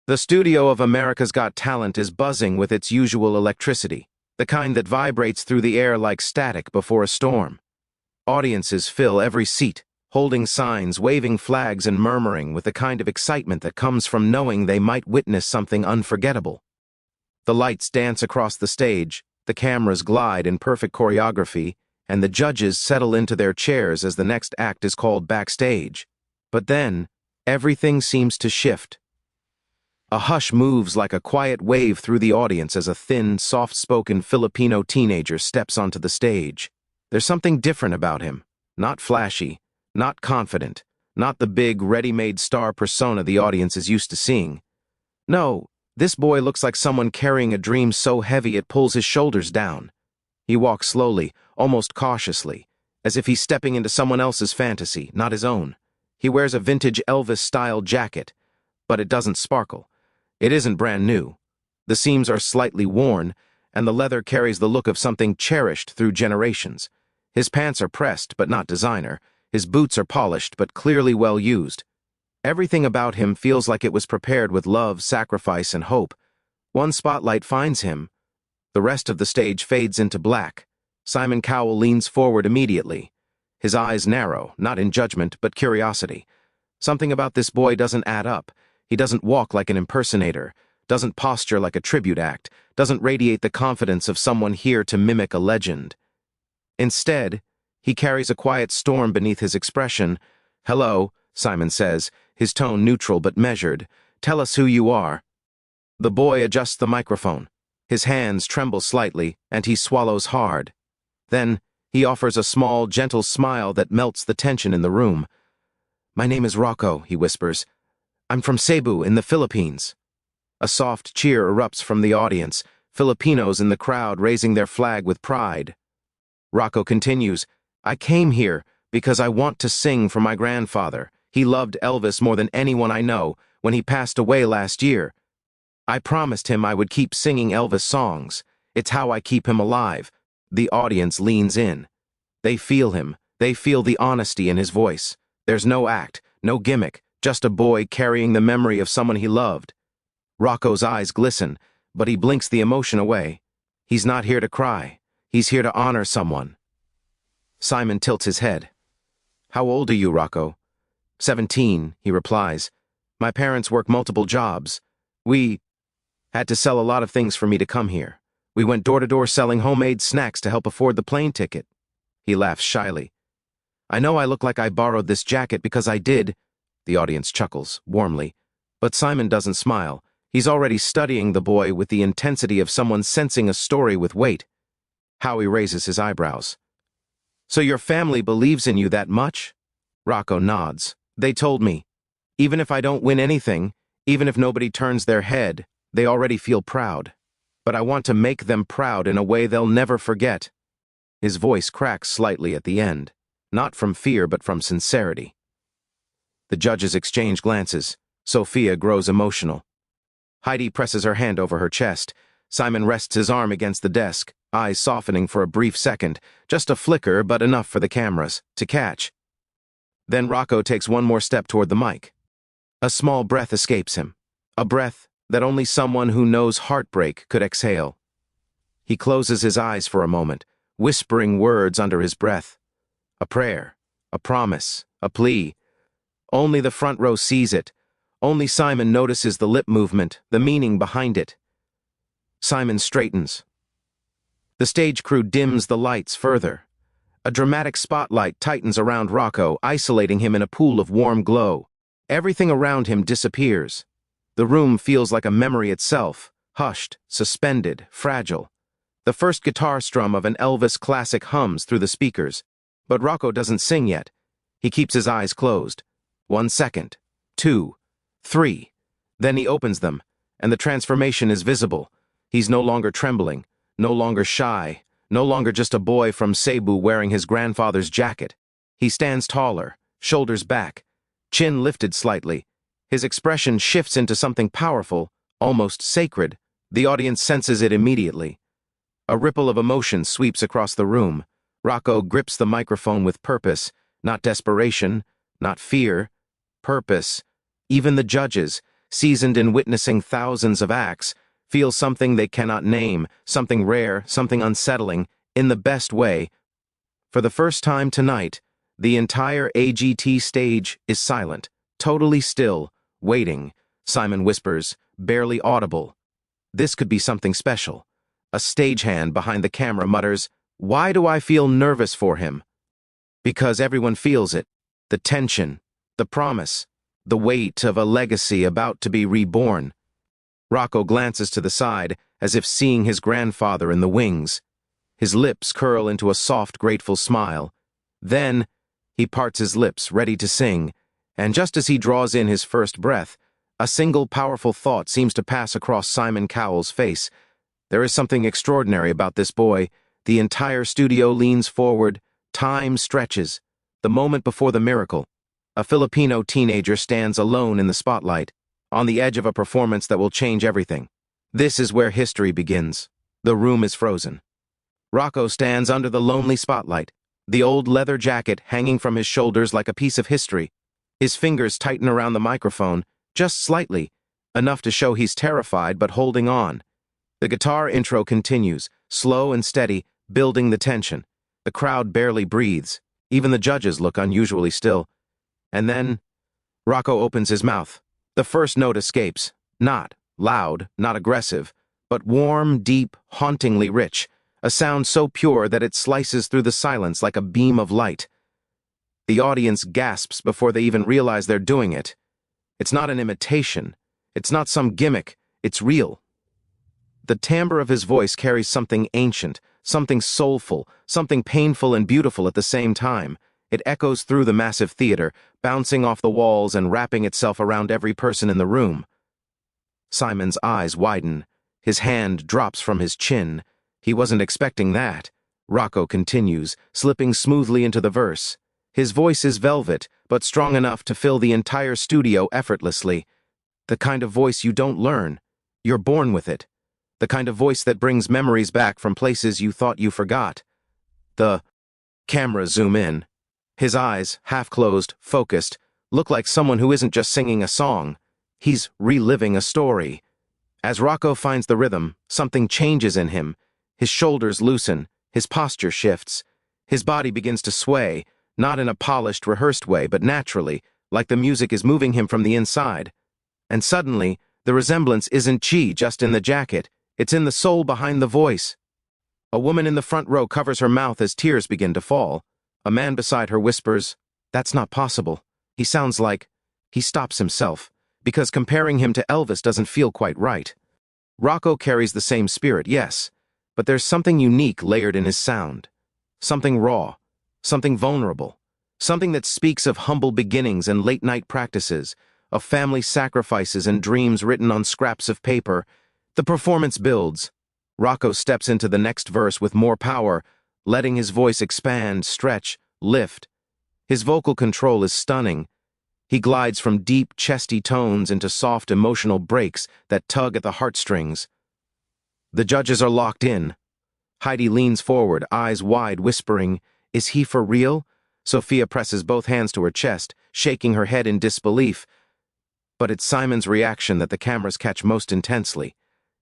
The studio of America's Got Talent is buzzing with its usual electricity, the kind that vibrates through the air like static before a storm. Audiences fill every seat, holding signs, waving flags, and murmuring with the kind of excitement that comes from knowing they might witness something unforgettable. The lights dance across the stage, the cameras glide in perfect choreography, and the judges settle into their chairs as the next act is called backstage. But then, everything seems to shift. A hush moves like a quiet wave through the audience as a thin, soft-spoken Filipino teenager steps onto the stage. There's something different about him. Not flashy, not confident, not the big, ready-made star persona the audience is used to seeing. No, this boy looks like someone carrying a dream so heavy it pulls his shoulders down. He walks slowly, almost cautiously, as if he's stepping into someone else's fantasy, not his own. He wears a vintage Elvis-style jacket, but it doesn't sparkle. It isn't brand new. The seams are slightly worn, and the leather carries the look of something cherished through generations. His pants are pressed, but not designer. His boots are polished, but clearly well used. Everything about him feels like it was prepared with love, sacrifice, and hope. One spotlight finds him. The rest of the stage fades into black. Simon Cowell leans forward immediately. His eyes narrow, not in judgment, but curiosity. Something about this boy doesn't add up. He doesn't walk like an impersonator, doesn't posture like a tribute act, doesn't radiate the confidence of someone here to mimic a legend. Instead, he carries a quiet storm beneath his expression. "Hello," Simon says, his tone neutral but measured. "Tell us who you are." The boy adjusts the microphone. His hands tremble slightly, and he swallows hard. Then, he offers a small, gentle smile that melts the tension in the room. "My name is Rocco," he whispers. "I'm from Cebu, in the Philippines." A soft cheer erupts from the audience, Filipinos in the crowd raising their flag with pride. Rocco continues, "I came here because I want to sing for my grandfather. He loved Elvis more than anyone I know. When he passed away last year, I promised him I would keep singing Elvis songs. It's how I keep him alive." The audience leans in. They feel him. They feel the honesty in his voice. There's no act, no gimmick, just a boy carrying the memory of someone he loved. Rocco's eyes glisten, but he blinks the emotion away. He's not here to cry. He's here to honor someone. Simon tilts his head. "How old are you, Rocco?" 17, he replies. "My parents work multiple jobs. We had to sell a lot of things for me to come here. We went door to door selling homemade snacks to help afford the plane ticket." He laughs shyly. "I know I look like I borrowed this jacket because I did." The audience chuckles, warmly. But Simon doesn't smile. He's already studying the boy with the intensity of someone sensing a story with weight. Howie raises his eyebrows. "So your family believes in you that much?" Rocco nods. "They told me. Even if I don't win anything, even if nobody turns their head, they already feel proud. But I want to make them proud in a way they'll never forget." His voice cracks slightly at the end, not from fear but from sincerity. The judges exchange glances. Sophia grows emotional. Heidi presses her hand over her chest. Simon rests his arm against the desk, eyes softening for a brief second, just a flicker but enough for the cameras to catch. Then Rocco takes one more step toward the mic. A small breath escapes him, a breath that only someone who knows heartbreak could exhale. He closes his eyes for a moment, whispering words under his breath. A prayer, a promise, a plea. Only the front row sees it. Only Simon notices the lip movement, the meaning behind it. Simon straightens. The stage crew dims the lights further. A dramatic spotlight tightens around Rocco, isolating him in a pool of warm glow. Everything around him disappears. The room feels like a memory itself, hushed, suspended, fragile. The first guitar strum of an Elvis classic hums through the speakers, but Rocco doesn't sing yet. He keeps his eyes closed. 1 second, 2, 3. Then he opens them, and the transformation is visible. He's no longer trembling, no longer shy, no longer just a boy from Cebu wearing his grandfather's jacket. He stands taller, shoulders back, chin lifted slightly. His expression shifts into something powerful, almost sacred. The audience senses it immediately. A ripple of emotion sweeps across the room. Rocco grips the microphone with purpose, not desperation, not fear. Purpose. Even the judges, seasoned in witnessing thousands of acts, feel something they cannot name, something rare, something unsettling, in the best way. For the first time tonight, the entire AGT stage is silent, totally still, waiting. Simon whispers, barely audible. This could be something special. A stagehand behind the camera mutters, "Why do I feel nervous for him?" Because everyone feels it. The tension, the promise, the weight of a legacy about to be reborn. Rocco glances to the side, as if seeing his grandfather in the wings. His lips curl into a soft, grateful smile. Then, he parts his lips, ready to sing, and just as he draws in his first breath, a single powerful thought seems to pass across Simon Cowell's face. There is something extraordinary about this boy. The entire studio leans forward. Time stretches. The moment before the miracle. A Filipino teenager stands alone in the spotlight, on the edge of a performance that will change everything. This is where history begins. The room is frozen. Rocco stands under the lonely spotlight, the old leather jacket hanging from his shoulders like a piece of history. His fingers tighten around the microphone, just slightly, enough to show he's terrified but holding on. The guitar intro continues, slow and steady, building the tension. The crowd barely breathes. Even the judges look unusually still. And then, Rocco opens his mouth. The first note escapes. Not loud, not aggressive, but warm, deep, hauntingly rich. A sound so pure that it slices through the silence like a beam of light. The audience gasps before they even realize they're doing it. It's not an imitation. It's not some gimmick. It's real. The timbre of his voice carries something ancient, something soulful, something painful and beautiful at the same time. It echoes through the massive theater, bouncing off the walls and wrapping itself around every person in the room. Simon's eyes widen. His hand drops from his chin. He wasn't expecting that. Rocco continues, slipping smoothly into the verse. His voice is velvet, but strong enough to fill the entire studio effortlessly. The kind of voice you don't learn. You're born with it. The kind of voice that brings memories back from places you thought you forgot. The cameras zoom in. His eyes, half-closed, focused, look like someone who isn't just singing a song. He's reliving a story. As Rocco finds the rhythm, something changes in him. His shoulders loosen, his posture shifts. His body begins to sway, not in a polished, rehearsed way, but naturally, like the music is moving him from the inside. And suddenly, the resemblance isn't chi just in the jacket, it's in the soul behind the voice. A woman in the front row covers her mouth as tears begin to fall. A man beside her whispers, "That's not possible. He sounds like..." He stops himself, because comparing him to Elvis doesn't feel quite right. Rocco carries the same spirit, yes, but there's something unique layered in his sound. Something raw, something vulnerable, something that speaks of humble beginnings and late-night practices, of family sacrifices and dreams written on scraps of paper. The performance builds. Rocco steps into the next verse with more power, letting his voice expand, stretch, lift. His vocal control is stunning. He glides from deep, chesty tones into soft, emotional breaks that tug at the heartstrings. The judges are locked in. Heidi leans forward, eyes wide, whispering, "Is he for real?" Sophia presses both hands to her chest, shaking her head in disbelief. But it's Simon's reaction that the cameras catch most intensely.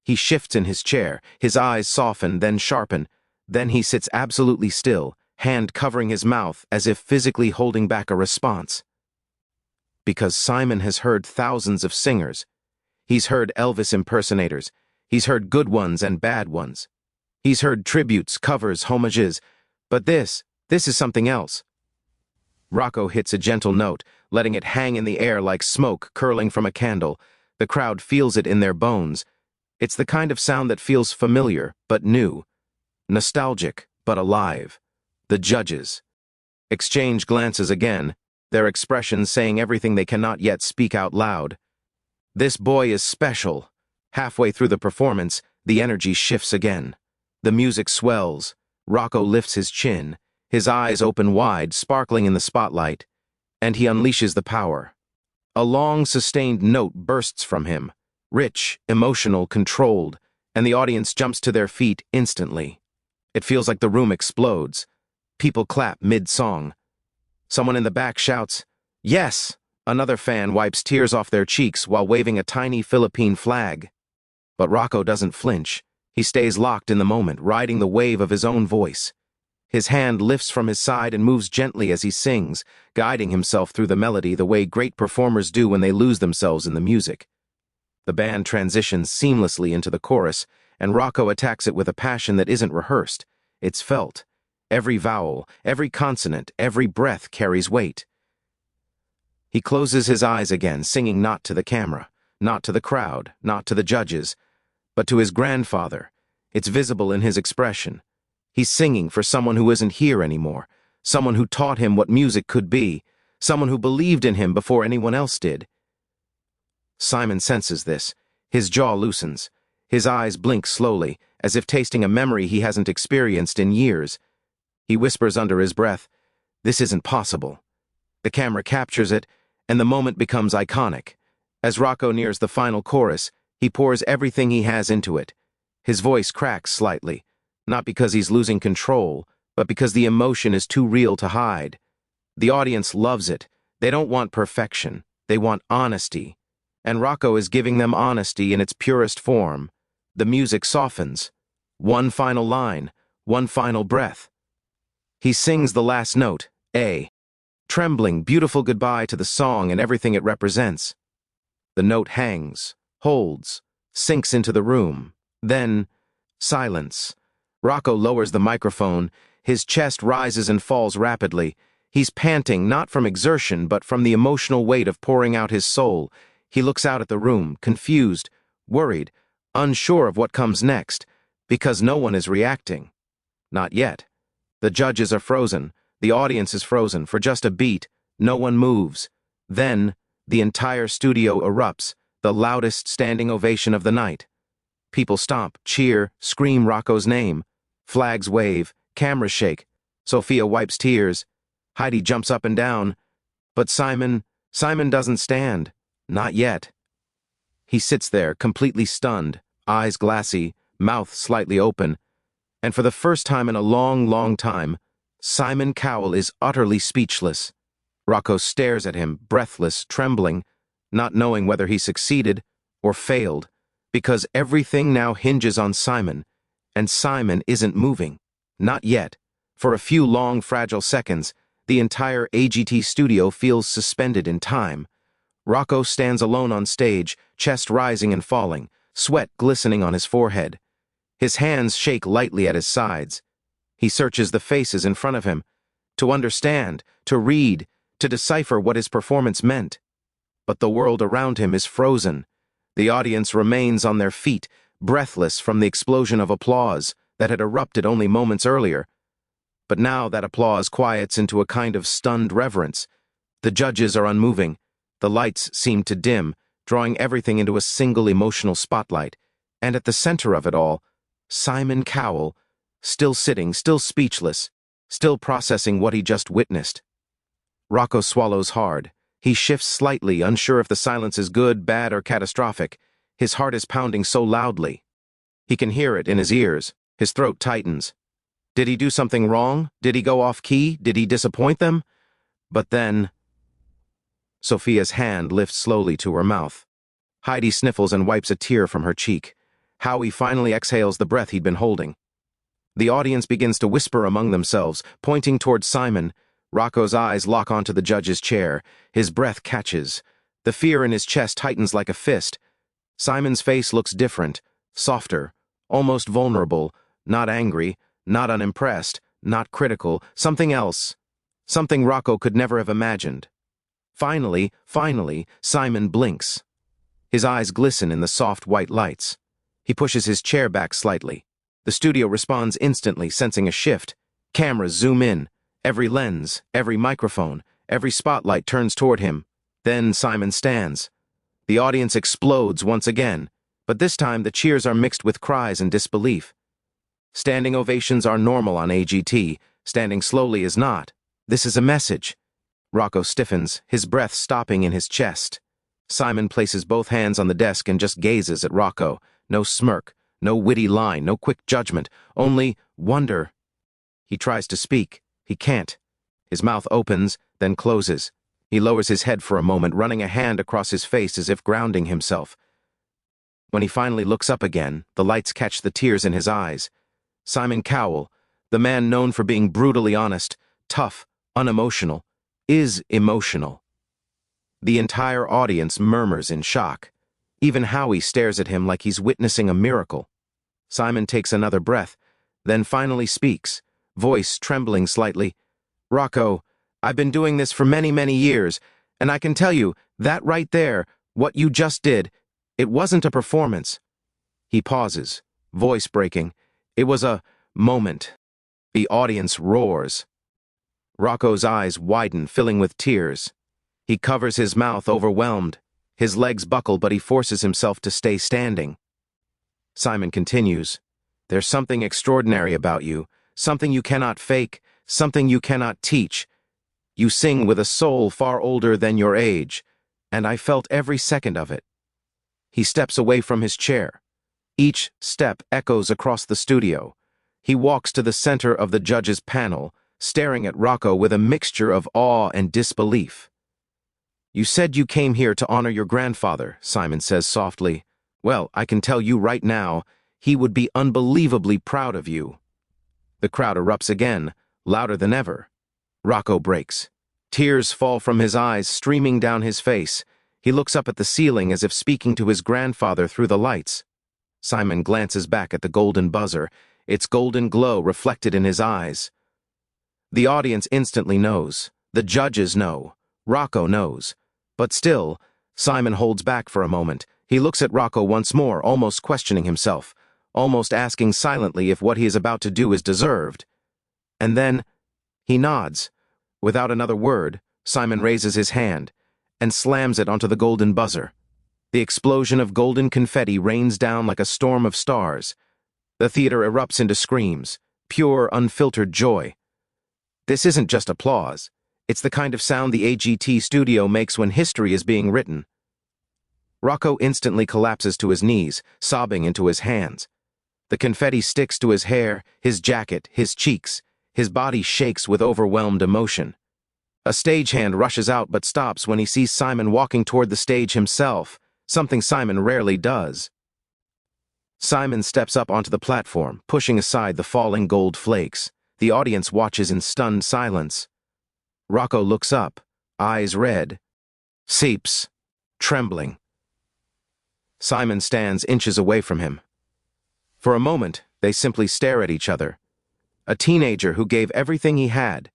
He shifts in his chair, his eyes soften, then sharpen. Then he sits absolutely still, hand covering his mouth as if physically holding back a response. Because Simon has heard thousands of singers. He's heard Elvis impersonators. He's heard good ones and bad ones. He's heard tributes, covers, homages. But this is something else. Rocco hits a gentle note, letting it hang in the air like smoke curling from a candle. The crowd feels it in their bones. It's the kind of sound that feels familiar, but new. Nostalgic, but alive. The judges exchange glances again, their expressions saying everything they cannot yet speak out loud. This boy is special. Halfway through the performance, the energy shifts again. The music swells. Rocco lifts his chin, his eyes open wide, sparkling in the spotlight, and he unleashes the power. A long, sustained note bursts from him, rich, emotional, controlled, and the audience jumps to their feet instantly. It feels like the room explodes. People clap mid-song. Someone in the back shouts, "Yes!" Another fan wipes tears off their cheeks while waving a tiny Philippine flag. But Rocco doesn't flinch. He stays locked in the moment, riding the wave of his own voice. His hand lifts from his side and moves gently as he sings, guiding himself through the melody the way great performers do when they lose themselves in the music. The band transitions seamlessly into the chorus, and Rocco attacks it with a passion that isn't rehearsed. It's felt. Every vowel, every consonant, every breath carries weight. He closes his eyes again, singing not to the camera, not to the crowd, not to the judges, but to his grandfather. It's visible in his expression. He's singing for someone who isn't here anymore, someone who taught him what music could be, someone who believed in him before anyone else did. Simon senses this. His jaw loosens. His eyes blink slowly, as if tasting a memory he hasn't experienced in years. He whispers under his breath, "This isn't possible." The camera captures it, and the moment becomes iconic. As Rocco nears the final chorus, he pours everything he has into it. His voice cracks slightly, not because he's losing control, but because the emotion is too real to hide. The audience loves it. They don't want perfection. They want honesty. And Rocco is giving them honesty in its purest form. The music softens. One final line, one final breath. He sings the last note, A. Trembling, beautiful goodbye to the song and everything it represents. The note hangs, holds, sinks into the room. Then, silence. Rocco lowers the microphone. His chest rises and falls rapidly. He's panting, not from exertion, but from the emotional weight of pouring out his soul. He looks out at the room, confused, worried, unsure of what comes next, because no one is reacting. Not yet. The judges are frozen. The audience is frozen. For just a beat, no one moves. Then, the entire studio erupts, the loudest standing ovation of the night. People stomp, cheer, scream Rocco's name. Flags wave, cameras shake. Sophia wipes tears. Heidi jumps up and down. But Simon doesn't stand. Not yet. He sits there, completely stunned, eyes glassy, mouth slightly open. And for the first time in a long, long time, Simon Cowell is utterly speechless. Rocco stares at him, breathless, trembling, not knowing whether he succeeded or failed, because everything now hinges on Simon, and Simon isn't moving. Not yet. For a few long, fragile seconds, the entire AGT studio feels suspended in time. Rocco stands alone on stage, chest rising and falling, sweat glistening on his forehead. His hands shake lightly at his sides. He searches the faces in front of him, to understand, to read, to decipher what his performance meant. But the world around him is frozen. The audience remains on their feet, breathless from the explosion of applause that had erupted only moments earlier. But now that applause quiets into a kind of stunned reverence. The judges are unmoving. The lights seem to dim, drawing everything into a single emotional spotlight. And at the center of it all, Simon Cowell, still sitting, still speechless, still processing what he just witnessed. Rocco swallows hard. He shifts slightly, unsure if the silence is good, bad, or catastrophic. His heart is pounding so loudly. He can hear it in his ears. His throat tightens. Did he do something wrong? Did he go off key? Did he disappoint them? But then... Sophia's hand lifts slowly to her mouth. Heidi sniffles and wipes a tear from her cheek. Howie finally exhales the breath he'd been holding. The audience begins to whisper among themselves, pointing towards Simon. Rocco's eyes lock onto the judge's chair. His breath catches. The fear in his chest tightens like a fist. Simon's face looks different, softer, almost vulnerable, not angry, not unimpressed, not critical, something else. Something Rocco could never have imagined. Finally, Simon blinks. His eyes glisten in the soft white lights. He pushes his chair back slightly. The studio responds instantly, sensing a shift. Cameras zoom in. Every lens, every microphone, every spotlight turns toward him. Then Simon stands. The audience explodes once again, but this time the cheers are mixed with cries and disbelief. Standing ovations are normal on AGT. Standing slowly is not. This is a message. Rocco stiffens, his breath stopping in his chest. Simon places both hands on the desk and just gazes at Rocco. No smirk, no witty line, no quick judgment, only wonder. He tries to speak. He can't. His mouth opens, then closes. He lowers his head for a moment, running a hand across his face as if grounding himself. When he finally looks up again, the lights catch the tears in his eyes. Simon Cowell, the man known for being brutally honest, tough, unemotional, is emotional. The entire audience murmurs in shock. Even Howie stares at him like he's witnessing a miracle. Simon takes another breath, then finally speaks, voice trembling slightly. "Rocco, I've been doing this for many, many years, and I can tell you, that right there, what you just did, it wasn't a performance." He pauses, voice breaking. It was a moment. The audience roars. Rocco's eyes widen, filling with tears. He covers his mouth, overwhelmed. His legs buckle, but he forces himself to stay standing. Simon continues, "There's something extraordinary about you, something you cannot fake, something you cannot teach. You sing with a soul far older than your age, and I felt every second of it." He steps away from his chair. Each step echoes across the studio. He walks to the center of the judges' panel, staring at Rocco with a mixture of awe and disbelief. "You said you came here to honor your grandfather," Simon says softly. "Well, I can tell you right now, he would be unbelievably proud of you." The crowd erupts again, louder than ever. Rocco breaks. Tears fall from his eyes, streaming down his face. He looks up at the ceiling as if speaking to his grandfather through the lights. Simon glances back at the golden buzzer, its golden glow reflected in his eyes. The audience instantly knows. The judges know. Rocco knows. But still, Simon holds back for a moment. He looks at Rocco once more, almost questioning himself, almost asking silently if what he is about to do is deserved. And then, he nods. Without another word, Simon raises his hand and slams it onto the golden buzzer. The explosion of golden confetti rains down like a storm of stars. The theater erupts into screams, pure, unfiltered joy. This isn't just applause. It's the kind of sound the AGT studio makes when history is being written. Rocco instantly collapses to his knees, sobbing into his hands. The confetti sticks to his hair, his jacket, his cheeks. His body shakes with overwhelmed emotion. A stagehand rushes out but stops when he sees Simon walking toward the stage himself, something Simon rarely does. Simon steps up onto the platform, pushing aside the falling gold flakes. The audience watches in stunned silence. Rocco looks up, eyes red, seeps, trembling. Simon stands inches away from him. For a moment, they simply stare at each other. A teenager who gave everything he had.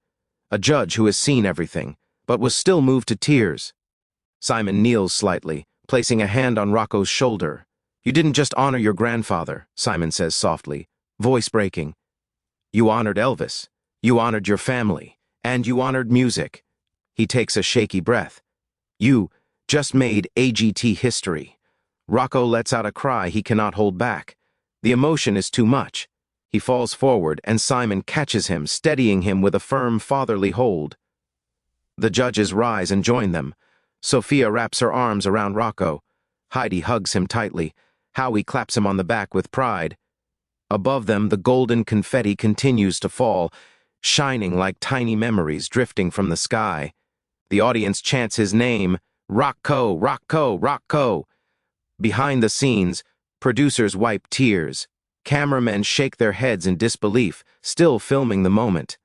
A judge who has seen everything, but was still moved to tears. Simon kneels slightly, placing a hand on Rocco's shoulder. "You didn't just honor your grandfather," Simon says softly, voice breaking. "You honored Elvis. You honored your family. And you honored music." He takes a shaky breath. "You just made AGT history." Rocco lets out a cry he cannot hold back. The emotion is too much. He falls forward, and Simon catches him, steadying him with a firm, fatherly hold. The judges rise and join them. Sophia wraps her arms around Rocco. Heidi hugs him tightly. Howie claps him on the back with pride. Above them, the golden confetti continues to fall, shining like tiny memories drifting from the sky. The audience chants his name, "Rocco, Rocco, Rocco." Behind the scenes, producers wipe tears. Cameramen shake their heads in disbelief, still filming the moment.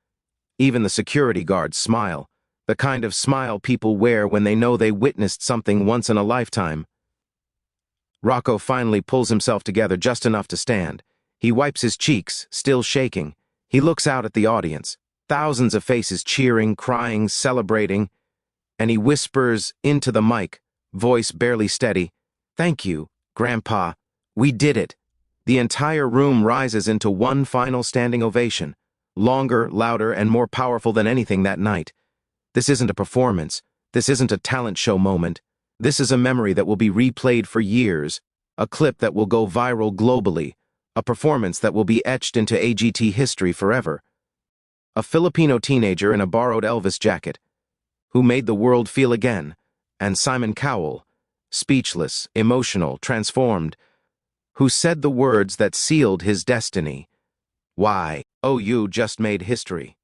Even the security guards smile, the kind of smile people wear when they know they witnessed something once in a lifetime. Rocco finally pulls himself together just enough to stand. He wipes his cheeks, still shaking. He looks out at the audience, thousands of faces cheering, crying, celebrating, and he whispers into the mic, voice barely steady, "Thank you, Grandpa. We did it." The entire room rises into one final standing ovation, longer, louder, and more powerful than anything that night. This isn't a performance. This isn't a talent show moment. This is a memory that will be replayed for years, a clip that will go viral globally, a performance that will be etched into AGT history forever. A Filipino teenager in a borrowed Elvis jacket, who made the world feel again, and Simon Cowell, speechless, emotional, transformed, who said the words that sealed his destiny. "Why, oh, you just made history."